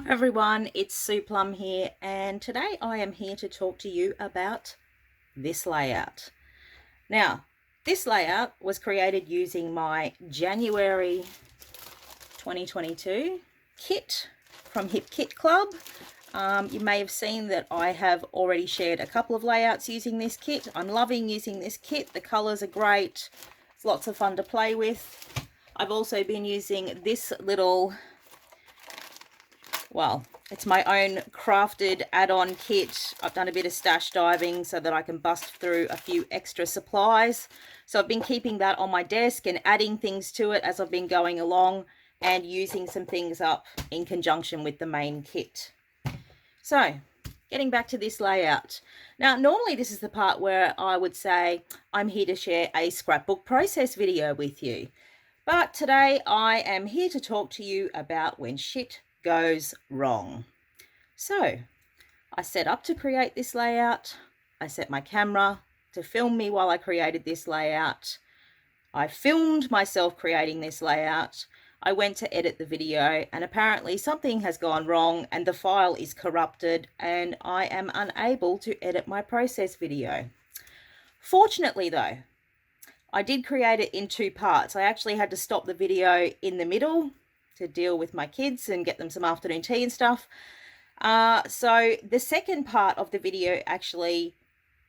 Everyone, it's Sue Plumb here, and today I am here to talk to you about this layout. Now, this layout was created using my January 2022 kit from Hip Kit Club. You may have seen that I have already shared a couple of layouts using this kit. I'm loving using this kit. The colors are great. It's lots of fun to play with. I've also been using this little, well, it's my own crafted add-on kit. I've done a bit of stash diving so that I can bust through a few extra supplies. So I've been keeping that on my desk and adding things to it as I've been going along and using some things up in conjunction with the main kit. So, getting back to this layout. Now, normally this is the part where I would say I'm here to share a scrapbook process video with you. But today I am here to talk to you about when shit goes wrong. So I set up to create this layout. I set my camera to film me while I created this layout. I filmed myself creating this layout. I went to edit the video and apparently something has gone wrong and the file is corrupted and I am unable to edit my process video. Fortunately though, I did create it in two parts. I actually had to stop the video in the middle to deal with my kids and get them some afternoon tea and stuff. So the second part of the video actually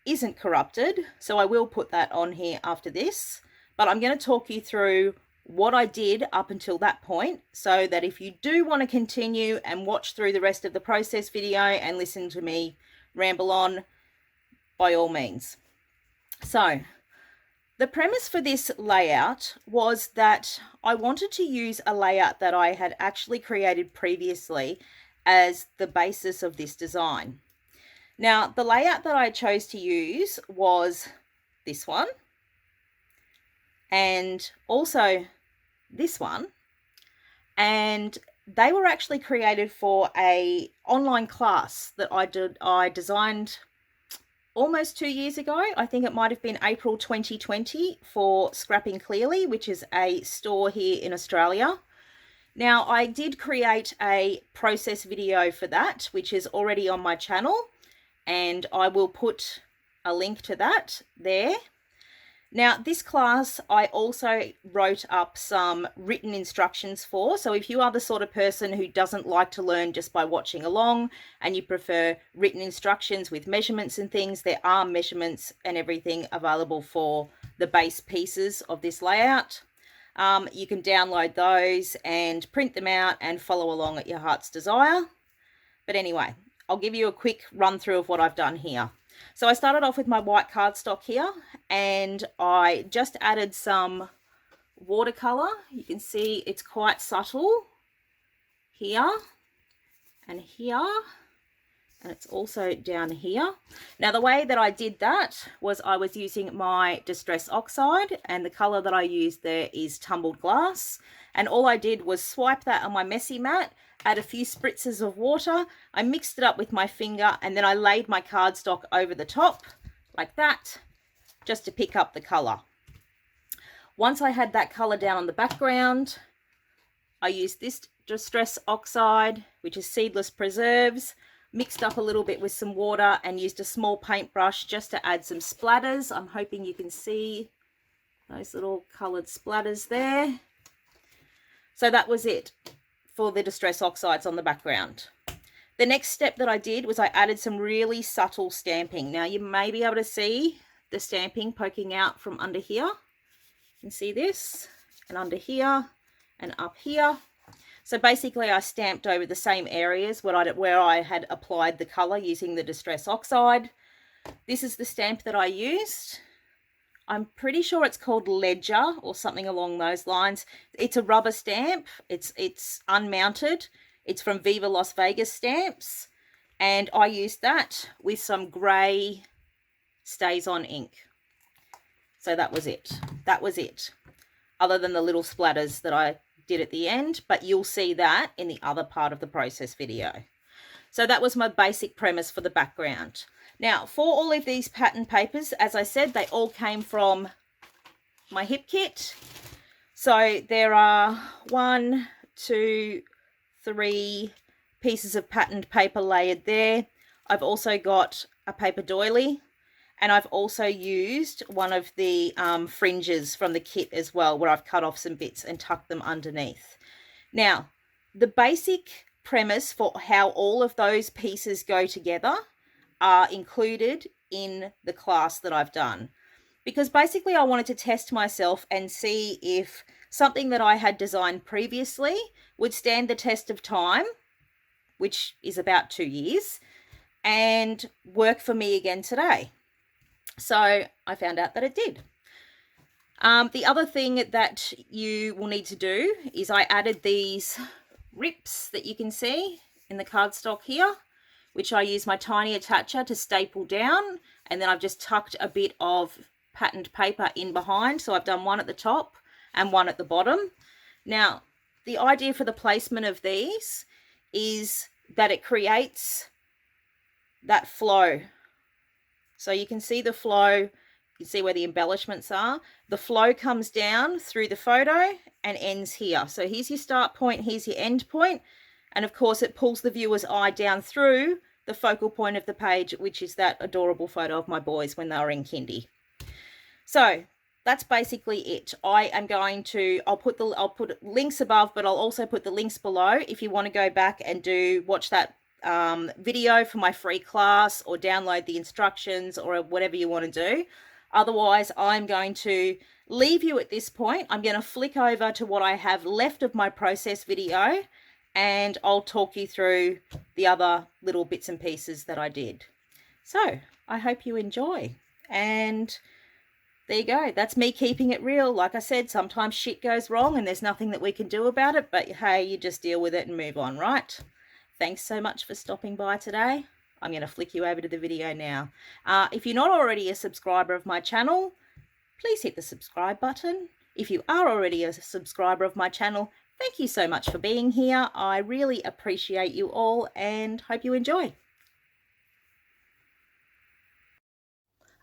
isn't corrupted, so I will put that on here after this, but I'm going to talk you through what I did up until that point, so that if you do want to continue and watch through the rest of the process video and listen to me ramble on, by all means. So the premise for this layout was that I wanted to use a layout that I had actually created previously as the basis of this design. Now, the layout that I chose to use was this one, and also this one, and they were actually created for an online class that I designed almost 2 years ago. I think it might have been April 2020 for Scrapping Clearly, which is a store here in Australia. Now, I did create a process video for that, which is already on my channel, and I will put a link to that there. Now, this class I also wrote up some written instructions for. So if you are the sort of person who doesn't like to learn just by watching along and you prefer written instructions with measurements and things, there are measurements and everything available for the base pieces of this layout. You can download those and print them out and follow along at your heart's desire. But anyway, I'll give you a quick run through of what I've done here. So I started off with my white cardstock here, and I just added some watercolor. You can see it's quite subtle here and here, and it's also down here. Now, the way that I did that was I was using my Distress Oxide, and the color that I used there is Tumbled Glass. And all I did was swipe that on my messy mat, add a few spritzes of water. I mixed it up with my finger, and then I laid my cardstock over the top like that, just to pick up the color. Once I had that color down on the background, I used this Distress Oxide, which is Seedless Preserves, mixed up a little bit with some water and used a small paintbrush just to add some splatters. I'm hoping you can see those little colored splatters there. So that was it for the Distress Oxides on the background. The next step that I did was I added some really subtle stamping. Now you may be able to see the stamping poking out from under here. You can see this, and under here and up here. So basically I stamped over the same areas where I had applied the color using the Distress Oxide. This is the stamp that I used. I'm pretty sure it's called Ledger or something along those lines. It's a rubber stamp. It's unmounted. It's from Viva Las Vegas Stamps. And I used that with some grey Stays On ink. So that was it. That was it. Other than the little splatters that I did at the end. But you'll see that in the other part of the process video. So that was my basic premise for the background. Now, for all of these pattern papers, as I said, they all came from my hip kit. So there are 1, 2, 3 pieces of patterned paper layered there. I've also got a paper doily, and I've also used one of the fringes from the kit as well, where I've cut off some bits and tucked them underneath. Now, the basic premise for how all of those pieces go together are included in the class that I've done, because basically I wanted to test myself and see if something that I had designed previously would stand the test of time, which is about 2 years, and work for me again today. So I found out that it did. The other thing that you will need to do is I added these rips that you can see in the cardstock here, which I use my tiny attacher to staple down, and then I've just tucked a bit of patterned paper in behind. So I've done one at the top and one at the bottom. Now, the idea for the placement of these is that it creates that flow. So you can see the flow, you can see where the embellishments are. The flow comes down through the photo and ends here. So here's your start point, here's your end point, and of course it pulls the viewer's eye down through the focal point of the page, which is that adorable photo of my boys when they were in Kindy. So that's basically it. I'll put links above, but I'll also put the links below if you want to go back and watch that video for my free class, or download the instructions, or whatever you want to do. Otherwise, I'm going to leave you at this point. I'm going to flick over to what I have left of my process video, and I'll talk you through the other little bits and pieces that I did. So I hope you enjoy, and there you go. That's me keeping it real. Like I said, sometimes shit goes wrong and there's nothing that we can do about it, but hey, you just deal with it and move on, right? Thanks so much for stopping by today. I'm going to flick you over to the video now. If you're not already a subscriber of my channel, please hit the subscribe button. If you are already a subscriber of my channel, thank you so much for being here. I really appreciate you all and hope you enjoy.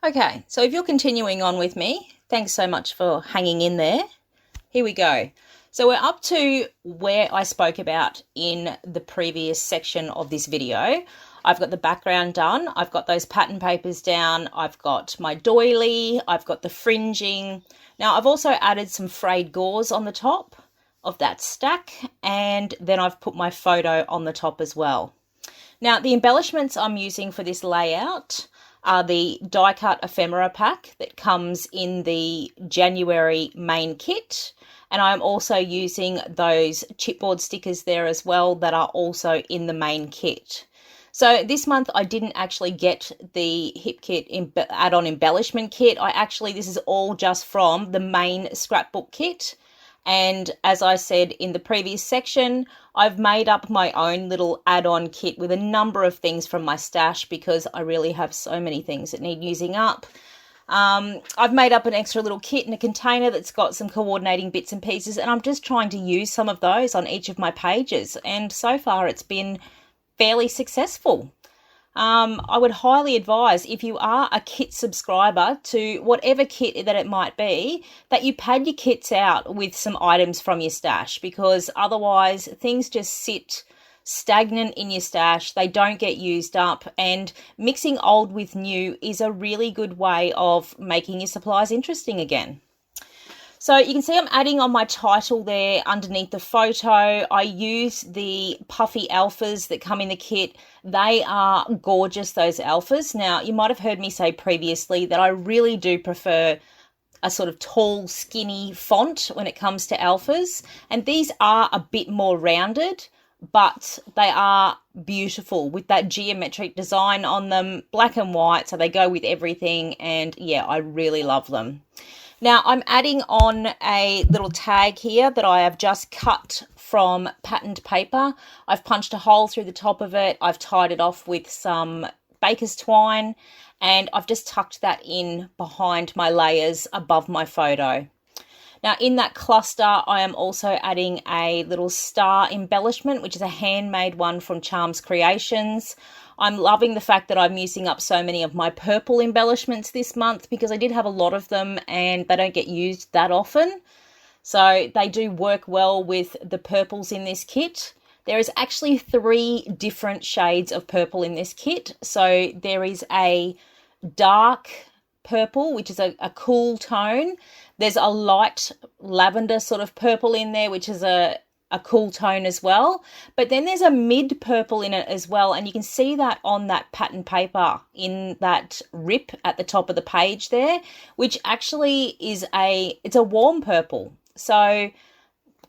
Okay, so if you're continuing on with me, thanks so much for hanging in there. Here we go. So we're up to where I spoke about in the previous section of this video. I've got the background done. I've got those pattern papers down. I've got my doily. I've got the fringing. Now I've also added some frayed gauze on the top of that stack, and then I've put my photo on the top as well. Now the embellishments I'm using for this layout are the die cut ephemera pack that comes in the January main kit, and I'm also using those chipboard stickers there as well that are also in the main kit. So this month I didn't actually get the hip kit add-on embellishment kit. This is all just from the main scrapbook kit. And as I said in the previous section, I've made up my own little add-on kit with a number of things from my stash, because I really have so many things that need using up. I've made up an extra little kit in a container that's got some coordinating bits and pieces, and I'm just trying to use some of those on each of my pages. And so far it's been fairly successful. I would highly advise, if you are a kit subscriber to whatever kit that it might be, that you pad your kits out with some items from your stash, because otherwise things just sit stagnant in your stash. They don't get used up, and mixing old with new is a really good way of making your supplies interesting again. So you can see I'm adding on my title there underneath the photo. I use the puffy alphas that come in the kit. They are gorgeous, those alphas. Now, you might have heard me say previously that I really do prefer a sort of tall, skinny font when it comes to alphas. And these are a bit more rounded, but they are beautiful with that geometric design on them, black and white, so they go with everything. And yeah, I really love them. Now I'm adding on a little tag here that I have just cut from patterned paper. I've punched a hole through the top of it. I've tied it off with some baker's twine, and I've just tucked that in behind my layers above my photo. Now in that cluster, I am also adding a little star embellishment, which is a handmade one from Charms Creations. I'm loving the fact that I'm using up so many of my purple embellishments this month, because I did have a lot of them and they don't get used that often. So they do work well with the purples in this kit. There is actually 3 different shades of purple in this kit. So there is a dark purple, which is a cool tone. There's a light lavender sort of purple in there, which is a cool tone as well. But then there's a mid purple in it as well. And you can see that on that pattern paper in that rip at the top of the page there, which actually is it's a warm purple. So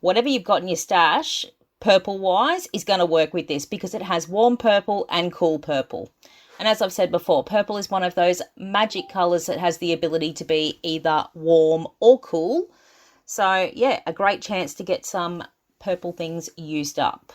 whatever you've got in your stash, purple wise, is going to work with this because it has warm purple and cool purple. And as I've said before, purple is one of those magic colours that has the ability to be either warm or cool. So yeah, a great chance to get some purple things used up.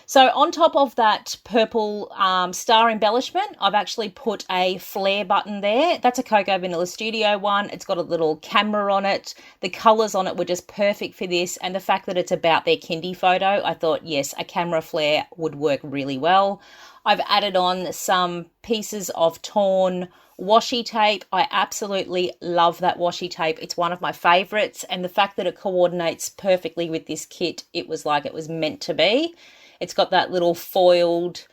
So on top of that purple star embellishment, I've actually put a flare button there. That's a Cocoa Vanilla Studio one. It's got a little camera on it. The colours on it were just perfect for this, and the fact that it's about their Kindy photo, I thought, yes, a camera flare would work really well. I've added on some pieces of torn washi tape. I absolutely love that washi tape. It's one of my favorites, and the fact that it coordinates perfectly with this kit, it was like it was meant to be. It's got that little foiled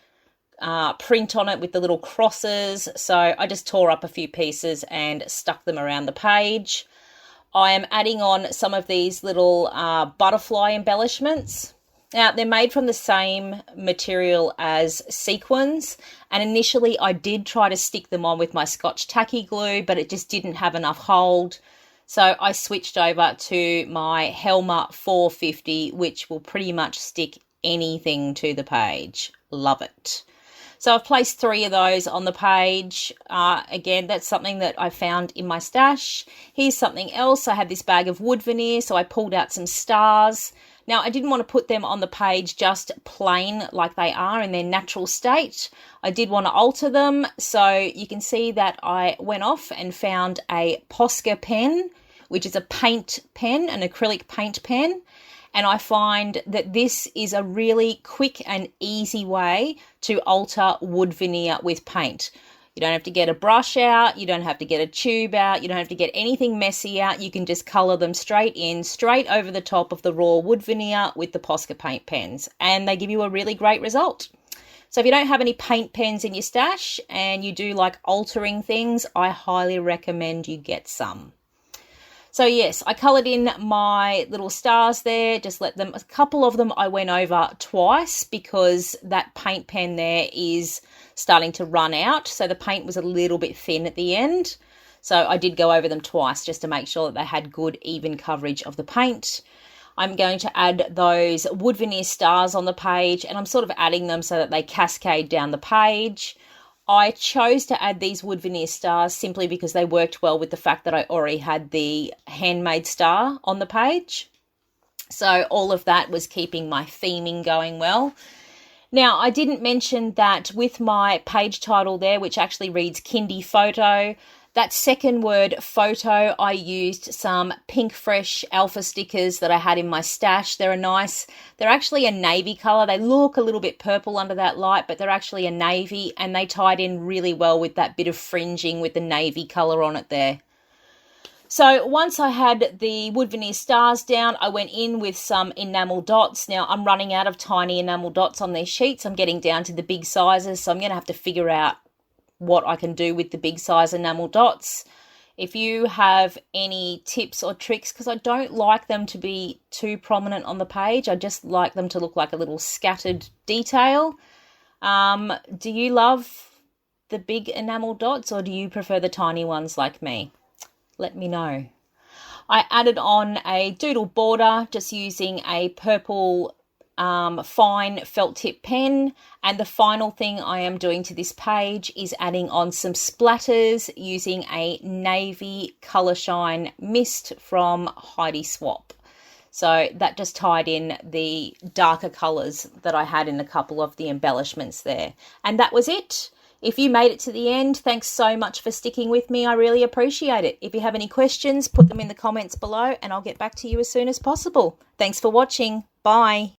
print on it with the little crosses, so I just tore up a few pieces and stuck them around the page. I am adding on some of these little butterfly embellishments. Now, they're made from the same material as sequins, and initially I did try to stick them on with my Scotch tacky glue, but it just didn't have enough hold. So I switched over to my Helmer 450, which will pretty much stick anything to the page. Love it. So I've placed 3 of those on the page. Again, that's something that I found in my stash. Here's something else. I had this bag of wood veneer, so I pulled out some stars. Now, I didn't want to put them on the page just plain like they are in their natural state. I did want to alter them. So you can see that I went off and found a Posca pen, which is a paint pen, an acrylic paint pen. And I find that this is a really quick and easy way to alter wood veneer with paint. You don't have to get a brush out, you don't have to get a tube out, you don't have to get anything messy out. You can just colour them straight in, straight over the top of the raw wood veneer with the Posca paint pens, and they give you a really great result. So if you don't have any paint pens in your stash and you do like altering things, I highly recommend you get some. So yes, I coloured in my little stars there, just let them, a couple of them I went over twice because that paint pen there is starting to run out. So the paint was a little bit thin at the end. So I did go over them twice just to make sure that they had good even coverage of the paint. I'm going to add those wood veneer stars on the page, and I'm sort of adding them so that they cascade down the page. I chose to add these wood veneer stars simply because they worked well with the fact that I already had the handmade star on the page. So all of that was keeping my theming going well. Now, I didn't mention that with my page title there, which actually reads Kindy Photo, that second word photo, I used some Pink Fresh alpha stickers that I had in my stash. They're actually a navy colour. They look a little bit purple under that light, but they're actually a navy, and they tied in really well with that bit of fringing with the navy colour on it there. So once I had the wood veneer stars down, I went in with some enamel dots. Now, I'm running out of tiny enamel dots on these sheets. I'm getting down to the big sizes, so I'm going to have to figure out what I can do with the big size enamel dots. If you have any tips or tricks, because I don't like them to be too prominent on the page, I just like them to look like a little scattered detail. Do you love the big enamel dots, or do you prefer the tiny ones like me? Let me know. I added on a doodle border just using a purple fine felt tip pen, and the final thing I am doing to this page is adding on some splatters using a navy colour shine mist from Heidi Swap. So that just tied in the darker colours that I had in a couple of the embellishments there, and that was it. If you made it to the end, thanks so much for sticking with me. I really appreciate it. If you have any questions, put them in the comments below and I'll get back to you as soon as possible. Thanks for watching. Bye.